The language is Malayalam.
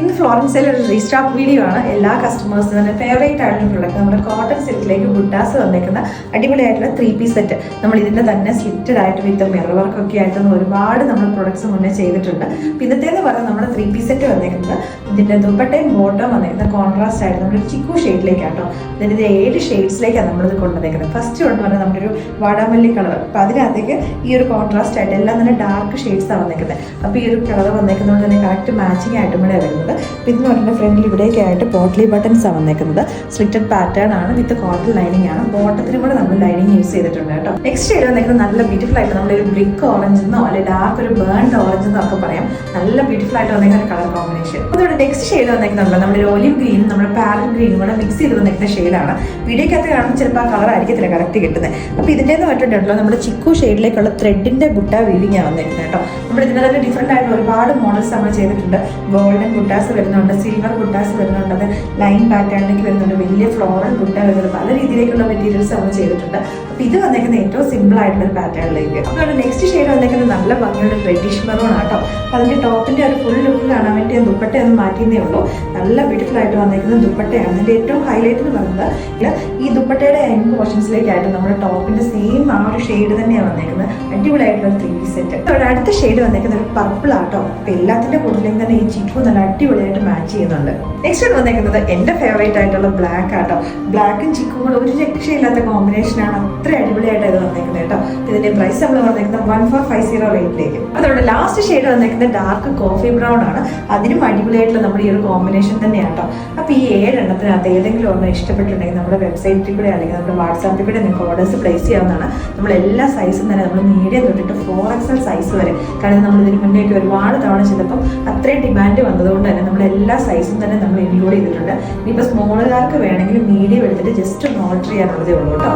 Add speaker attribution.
Speaker 1: ഇന്ന് ഫ്ലോറൻസിലെ ഒരു റീസ്റ്റോക്ക് വീഡിയോ ആണ്. എല്ലാ കസ്റ്റമേഴ്സിനും തന്നെ ഫേവറേറ്റ് ആയിട്ടുള്ള പ്രൊഡക്റ്റ് നമ്മുടെ കോട്ടൺ സിൽക്കിലേക്ക് ബുട്ടാസ് വന്നേക്കുന്ന അടിപൊളിയായിട്ടുള്ള 3-piece സെറ്റ്. നമ്മൾ ഇതിന്റെ തന്നെ സ്ലിറ്റഡ് ആയിട്ട് വിത്ത് മിറർ വർക്ക് ഒക്കെ ആയിട്ട് ഒരുപാട് നമ്മൾ പ്രൊഡക്ട്സ് മുന്നേ ചെയ്തിട്ടുണ്ട്. ഇന്നത്തേന്ന് പറഞ്ഞാൽ നമ്മുടെ 3-piece സെറ്റ് വന്നേക്കുന്നത് ഇതിന്റെ ദുപ്പട്ടയും ബോട്ടം വന്നേക്കുന്ന കോൺട്രാസ്റ്റ് ആയിട്ട് നമ്മുടെ ചിക്കു ഷെയ്ഡിലേക്കാട്ടോ. ഇതിന്റെ 7 ഷെയ്ഡ്സിലേക്കാണ് നമ്മളിത് കൊണ്ടുവന്നേക്കുന്നത്. ഫസ്റ്റ് കൊണ്ട് പറഞ്ഞാൽ നമ്മുടെ ഒരു വാടാമല്ലി കളർ. അപ്പൊ അതിനകത്തേക്ക് ഈ ഒരു കോൺട്രാസ്റ്റ് ആയിട്ട് എല്ലാം തന്നെ ഡാർക്ക് ഷെയ്ഡ്സ് ആണ് വന്നേക്കുന്നത്. അപ്പൊ ഈ ഒരു കളർ വന്നേക്കുന്നതുകൊണ്ട് തന്നെ കറക്റ്റ് മാച്ചിങ് ആയിട്ട് ഇവിടെ വരുന്നത്. ഇതിന് പറഞ്ഞ ഫ്രണ്ടിൽ ഇവിടേക്ക് ആയിട്ട് പോട്ട്ലി ബട്ടൺസ് ആണ് വന്നേക്കുന്നത്. സ്ലിറ്റഡ് പാറ്റേൺ ആണ് വിത്ത് കോട്ടൺ ലൈനിങ് ആണ്. ബോട്ടത്തിനും കൂടെ നമ്മൾ ലൈനിങ് യൂസ് ചെയ്തിട്ടുണ്ട് കേട്ടോ. നെക്സ്റ്റ് ഷെയ്ഡ് വന്നേക്കുന്നത് നല്ല ബ്യൂട്ടിഫുൾ ആയിട്ട് നമ്മളൊരു ബ്രിക്ക് ഓറഞ്ച് എന്നോ അല്ലെങ്കിൽ ഡാർക്ക് ഒരു ബേൺഡ് ഓറഞ്ച് എന്നോ ഒക്കെ പറയാം. നല്ല ബ്യൂട്ടിഫുൾ ആയിട്ട് വന്നേക്കുന്ന കളർ കോമ്പിനേഷൻ. അതുകൊണ്ട് നെക്സ്റ്റ് ഷെയ്ഡ് വന്നേക്കുന്നുണ്ടല്ലോ നമ്മുടെ ഒലിവ് ഗ്രീനും നമ്മുടെ പാരറ്റ് ഗ്രീനും കൂടെ മിക്സ് ചെയ്ത് വന്നേക്കുന്ന ഷെയ്ഡാണ്. വീഡിയോക്കകത്ത് കാണുമ്പോൾ ചിലപ്പോൾ ആ കളർ ആയിരിക്കത്തില്ല കറക്റ്റ് കിട്ടുന്നത്. അപ്പോൾ ഇതിൻ്റെ പറഞ്ഞിട്ടുണ്ടല്ലോ നമ്മുടെ ചിക്കു ഷെയ്ഡിലേക്കുള്ള ത്രെഡിന്റെ ബുട്ട വീവിങ് ആണ് വന്നേക്കുന്നത് കേട്ടോ. നമ്മുടെ ഇതിന് തന്നെ ഡിഫറെന്റ് ആയിട്ട് ഒരുപാട് മോഡൽസ് നമ്മൾ ചെയ്തിട്ടുണ്ട്. ഗോൾഡൻ ബുട്ടാസ് വരുന്നുണ്ട്, സിൽവർ ബുട്ടാസ് വരുന്നുണ്ട്, അത് ലൈൻ പാറ്റേണിലേക്ക് വരുന്നുണ്ട്, വലിയ ഫ്ലോറൽ ബുട്ട വരുന്നുണ്ട്, പല രീതിയിലേക്കുള്ള മെറ്റീരിയൽസ് നമ്മൾ ചെയ്തിട്ടുണ്ട്. അപ്പോൾ ഇത് വന്നേക്കുന്നത് ഏറ്റവും സിമ്പിൾ ആയിട്ടുള്ള ഒരു പാറ്റേണിലേക്ക്. അപ്പോൾ നെക്സ്റ്റ് ഷെയ്ഡ് വന്നേക്കുന്നത് നല്ല ഭംഗിയുള്ള റെഡിഷ് മെറൂൺ ആട്ടോ. അപ്പോൾ അതിന്റെ ടോപ്പിന്റെ ഒരു ഫുൾ ലുക്ക് കാണാൻ വേണ്ടി ഞാൻ ദുപ്പട്ട ഒന്ന് മാറ്റിയേ ഉള്ളൂ. നല്ല ബ്യൂട്ടിഫുൾ ആയിട്ട് വന്നേക്കുന്നത് ദുപ്പട്ടയാണ്. അതിന്റെ ഏറ്റവും ഹൈലൈറ്റ് എന്ന് പറയുന്നത് ഈ ദുപ്പട്ടയുടെ എൻഡ് പോർഷൻസിലേക്കായിട്ട് നമ്മുടെ ടോപ്പിന്റെ സെയിം ആ ഒരു ഷെയ്ഡ് തന്നെയാണ് വന്നേക്കുന്നത്. അടിപൊളിയായിട്ടുള്ള 3-piece സെറ്റ്. അവിടെ അടുത്ത ഷെയ്ഡ് വന്നേക്കുന്നത് ഒരു പർപ്പിൾ ആട്ടോ. അപ്പൊ എല്ലാത്തിന്റെ കൂടുതലും തന്നെ ഈ ചിക്കു നല്ല അടിപൊളിയായിട്ട് മാച്ച് ചെയ്യുന്നുണ്ട്. നെക്സ്റ്റ് വന്നേക്കുന്നത് എന്റെ ഫേവറേറ്റ് ആയിട്ടുള്ള ബ്ലാക്ക് ആട്ടോ. ബ്ലാക്കും ചിക്കും കൂടെ ഒരു രക്ഷയില്ലാത്ത കോമ്പിനേഷനാണ്. അത്ര അടിപൊളിയായിട്ട് ഇത് വന്നേക്കുന്നത് കേട്ടോ. ഇതിന്റെ പ്രൈസ് നമ്മൾ വന്നേക്കുന്നത് 1450 റേറ്റിലേക്ക്. അതോടെ ലാസ്റ്റ് ഷെയ്ഡ് വന്നേക്കുന്നത് ഡാർക്ക് കോഫി ബ്രൗൺ ആണ്. അതിനും അടിപൊളിയായിട്ടുള്ള നമ്മുടെ ഈ ഒരു കോമ്പിനേഷൻ തന്നെയാണ് കേട്ടോ. അപ്പൊ ഈ 7 എണ്ണത്തിനകത്ത് ഏതെങ്കിലും ഒരെണ്ണം ഇഷ്ടപ്പെട്ടിട്ടുണ്ടെങ്കിൽ നമ്മുടെ വെബ്സൈറ്റിൽ കൂടെ അല്ലെങ്കിൽ നമ്മുടെ വാട്സാപ്പിൽ കൂടെ നിങ്ങൾക്ക് ഓർഡേഴ്സ് പ്ലേസ് ചെയ്യാവുന്നതാണ്. നമ്മൾ എല്ലാ സൈസും തന്നെ നമ്മൾ മീഡിയം തൊട്ടിട്ട് 4XL സൈസ് വരെ, കാരണം നമ്മൾ ഇതിന് മുന്നേക്ക് ഒരുപാട് തവണ ചെയ്തപ്പം അത്രയും ഡിമാൻഡ് വന്നതുകൊണ്ട് തന്നെ നമ്മൾ എല്ലാ സൈസും തന്നെ നമ്മൾ ഇൻക്ലൂഡ് ചെയ്തിട്ടുണ്ട്. ഇനിയിപ്പോൾ സ്മോളുകാർക്ക് വേണമെങ്കിൽ മീഡിയം എടുത്തിട്ട് ജസ്റ്റ് ഒന്ന് ഓർഡർ ചെയ്യാനുള്ളതേ ഉള്ളൂ കേട്ടോ.